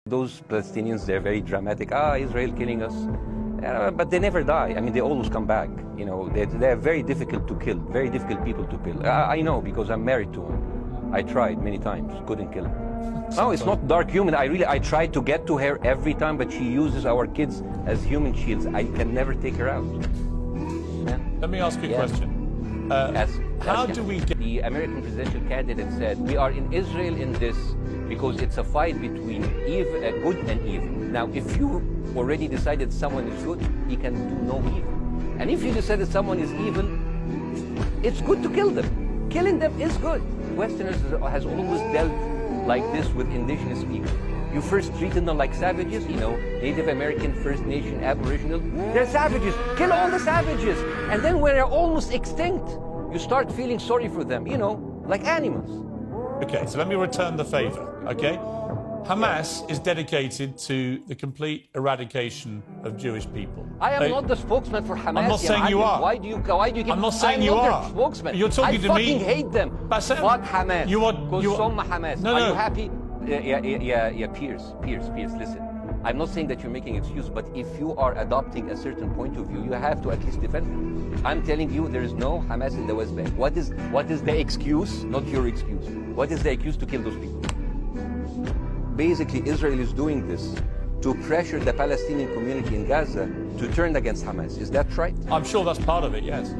Those Palestinians, they're very dramatic. Israel killing us. But they never die. I mean, they always come back. You know, they're very difficult to kill, very difficult people to kill. I know because I'm married to one. I tried many times, couldn't kill her. No, it's not dark human. I tried to get to her every time, but she uses our kids as human shields. I can never take her out. Yeah. Let me ask you a question. How do we get... The American presidential candidate said, we are in Israel in this because it's a fight between good and evil. Now, if you already decided someone is good, he can do no evil. And if you decided someone is evil, it's good to kill them. Killing them is good. Westerners has always dealt like this with indigenous people. You first treated them like savages, you know, Native American, First Nation, Aboriginal. They're savages. Kill all the savages. And then when they're almost extinct, you start feeling sorry for them, you know, like animals. Okay, so let me return the favor, okay? Hamas is dedicated to the complete eradication of Jewish people. I am not the spokesman for Hamas. I'm not saying you are. Why do you give... I'm not saying you are. Their spokesman. You're talking to me. I fucking hate them. Bassem, Fuck Hamas. You are Hamas. No, are you happy? Yeah, Piers, listen. I'm not saying that you're making excuse, but if you are adopting a certain point of view, you have to at least defend them. I'm telling you, there is no Hamas in the West Bank. What is the excuse? Not your excuse. What is the excuse to kill those people? Basically, Israel is doing this to pressure the Palestinian community in Gaza to turn against Hamas. Is that right? I'm sure that's part of it, yes.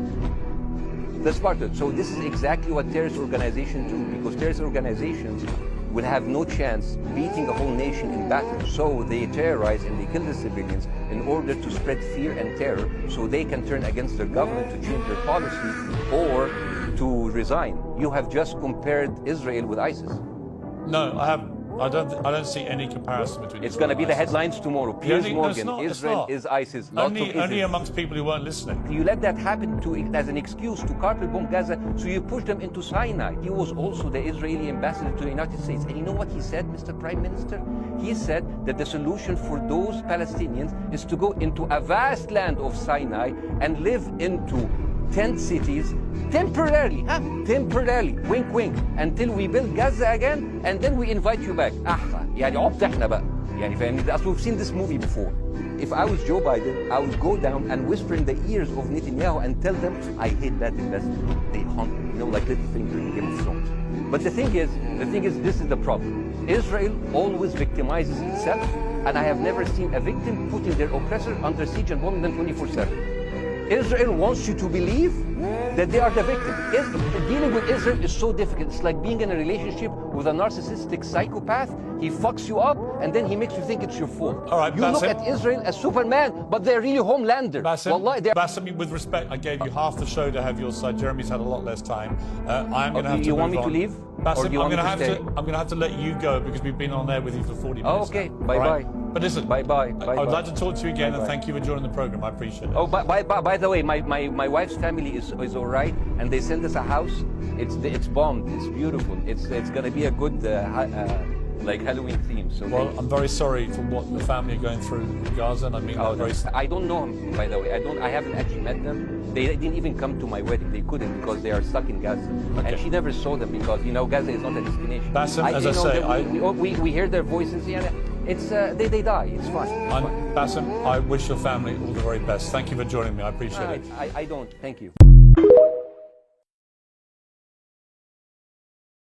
That's part of it. So this is exactly what terrorist organizations do, because terrorist organizations will have no chance beating a whole nation in battle. So they terrorize and they kill the civilians in order to spread fear and terror so they can turn against their government to change their policy or to resign. You have just compared Israel with ISIS. No, I haven't. I don't see any comparison between. It's going to be the headlines tomorrow. Piers Morgan, Israel is ISIS. Only amongst people who weren't listening. You let that happen as an excuse to carpet bomb Gaza, so you push them into Sinai. He was also the Israeli ambassador to the United States. And you know what he said, Mr. Prime Minister? He said that the solution for those Palestinians is to go into a vast land of Sinai and live into tent cities temporarily, wink wink, until we build Gaza again, and then we invite you back. يعني عبط احنا بقى. يعني فاهمني؟ We've seen this movie before. If I was Joe Biden, I would go down and whisper in the ears of Netanyahu and tell them, I hate that investment. They hunt, you know, like Littlefinger in Game of Thrones. But the thing is, this is the problem. Israel always victimizes itself, and I have never seen a victim putting their oppressor under siege and bombing them 24/7. Israel wants you to believe that they are the victim. Dealing with Israel is so difficult. It's like being in a relationship with a narcissistic psychopath. He fucks you up, and then he makes you think it's your fault. All right, you look at Israel as Superman, but they're really Homelander. Bassem, with respect, I gave you half the show to have your side. Jeremy's had a lot less time. I'm going to have to. You want me to leave? Bassem, I'm going to have to let you go because we've been on there with you for 40 minutes. Oh, okay. Bye-bye. But listen, bye. I'd like to talk to you again, and thank you for joining the program. I appreciate it. Oh, by the way, my wife's family is all right, and they sent us a house. It's bombed. It's beautiful. It's going to be a good like Halloween theme. So well, I'm very sorry for what the family are going through in Gaza, and I mean I don't know them, by the way. I haven't actually met them. They didn't even come to my wedding. They couldn't because they are stuck in Gaza. Okay. And she never saw them because, you know, Gaza is not a destination. Bassem, as I say, we hear their voices. Yeah, it's they die. It's fine. Bassem, I wish your family all the very best. Thank you for joining me. I appreciate it. I don't. Thank you.